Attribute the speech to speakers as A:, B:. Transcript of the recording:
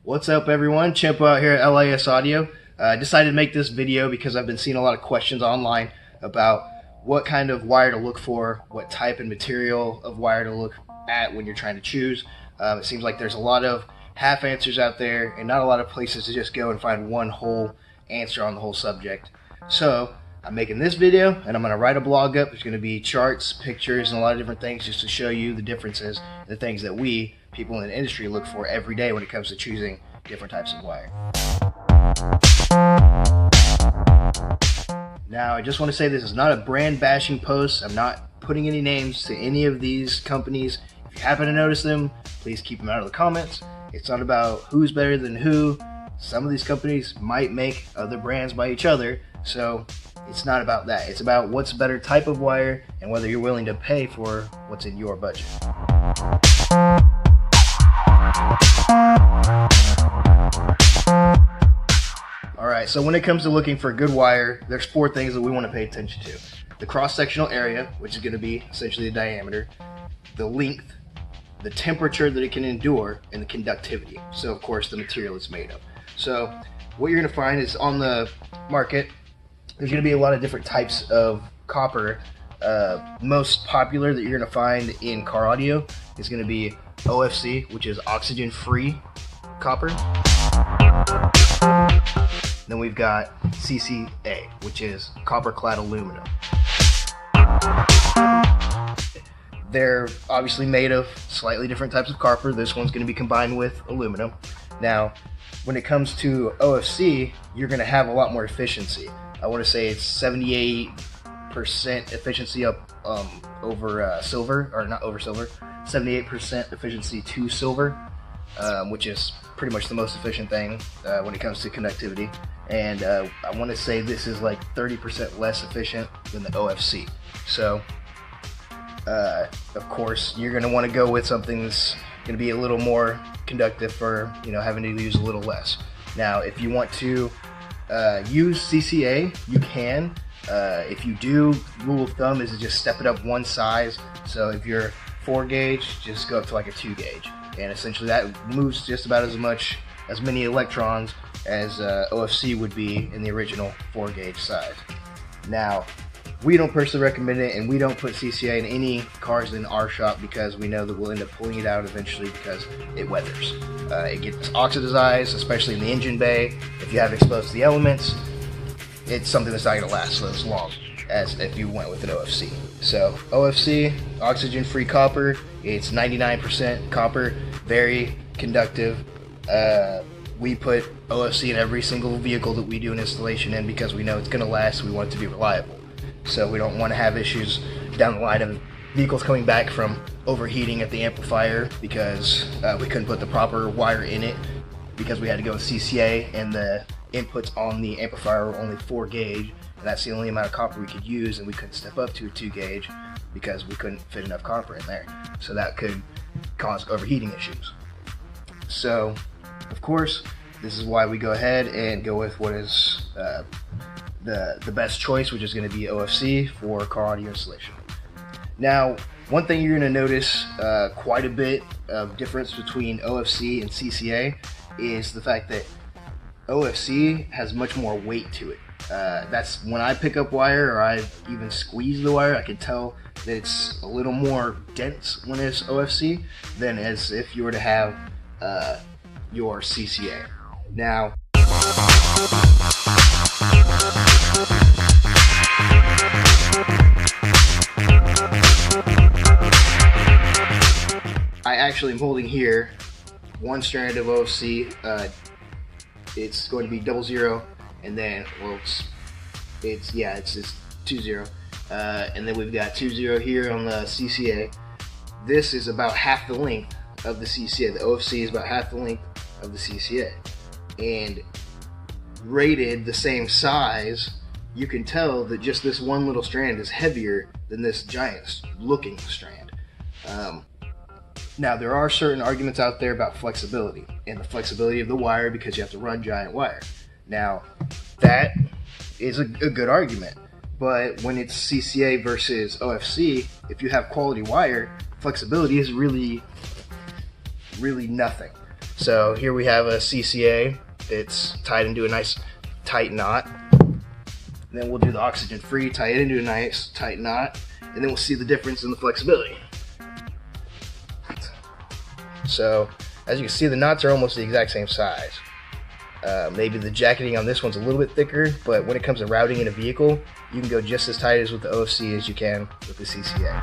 A: What's up everyone, Chimpo out here at LIS Audio. I decided to make this video because I've been seeing a lot of questions online about what kind of wire to look for, what type and material of wire to look at when you're trying to choose. It seems like there's a lot of half answers out there and not a lot of places to just go and find one whole answer on the whole subject. So I'm making this video and I'm going to write a blog up. There's going to be charts, pictures, and a lot of different things just to show you the differences, the things that we, people in the industry, look for every day when it comes to choosing different types of wire. Now, I just want to say this is not a brand bashing post. I'm not putting any names to any of these companies. If you happen to notice them, please keep them out of the comments. It's not about who's better than who. Some of these companies might make other brands by each other, so it's not about that. It's about what's a better type of wire and whether you're willing to pay for what's in your budget. Alright, so when it comes to looking for a good wire, there's four things that we want to pay attention to. The cross-sectional area, which is going to be essentially the diameter, the length, the temperature that it can endure, and the conductivity. So of course the material it's made of. So what you're going to find is on the market, there's going to be a lot of different types of copper. Most popular that you're going to find in car audio is going to be OFC, which is oxygen-free copper. Then we've got CCA, which is copper-clad aluminum. They're obviously made of slightly different types of copper. This one's going to be combined with aluminum. Now, when it comes to OFC, you're going to have a lot more efficiency. I want to say it's 78% efficiency up over silver, or not over silver, 78% efficiency to silver, which is pretty much the most efficient thing when it comes to conductivity. And I want to say this is like 30% less efficient than the OFC. So, of course, you're going to want to go with something that's going to be a little more conductive for, having to use a little less. Now, if you want to use CCA, you can. If you do, rule of thumb is to just step it up one size. So if you're 4 gauge, just go up to like a 2 gauge. And essentially that moves just about as many electrons as OFC would be in the original 4 gauge size. Now, we don't personally recommend it, and we don't put CCA in any cars in our shop because we know that we'll end up pulling it out eventually because it weathers. It gets oxidized, especially in the engine bay. If you have exposed to the elements, it's something that's not going to last as long as if you went with an OFC. So OFC, oxygen-free copper, it's 99% copper, very conductive. We put OFC in every single vehicle that we do an installation in because we know it's going to last. We want it to be reliable. So we don't want to have issues down the line of vehicles coming back from overheating at the amplifier because we couldn't put the proper wire in it because we had to go with CCA and the inputs on the amplifier were only 4 gauge, and that's the only amount of copper we could use, and we couldn't step up to a 2 gauge because we couldn't fit enough copper in there. So that could cause overheating issues. So, of course, this is why we go ahead and go with what is the best choice, which is going to be OFC for car audio installation. Now, one thing you're going to notice quite a bit of difference between OFC and CCA is the fact that OFC has much more weight to it. That's when I pick up wire or I even squeeze the wire, I can tell that it's a little more dense when it's OFC than as if you were to have your CCA. Now, I actually am holding here one strand of OFC. It's going to be 00, and then it's 20, and then we've got 20 here on the CCA. This is about half the length of the CCA. The OFC is about half the length of the CCA, and rated the same size, you can tell that just this one little strand is heavier than this giant looking strand. Now, there are certain arguments out there about flexibility and the flexibility of the wire because you have to run giant wire. Now, that is a good argument, but when it's CCA versus OFC, if you have quality wire, flexibility is really nothing. So here we have a CCA. It's tied into a nice tight knot. And then we'll do the oxygen free, tie it into a nice tight knot, and then we'll see the difference in the flexibility. So as you can see, the knots are almost the exact same size. Maybe the jacketing on this one's a little bit thicker, but when it comes to routing in a vehicle, you can go just as tight as with the OC as you can with the CCA.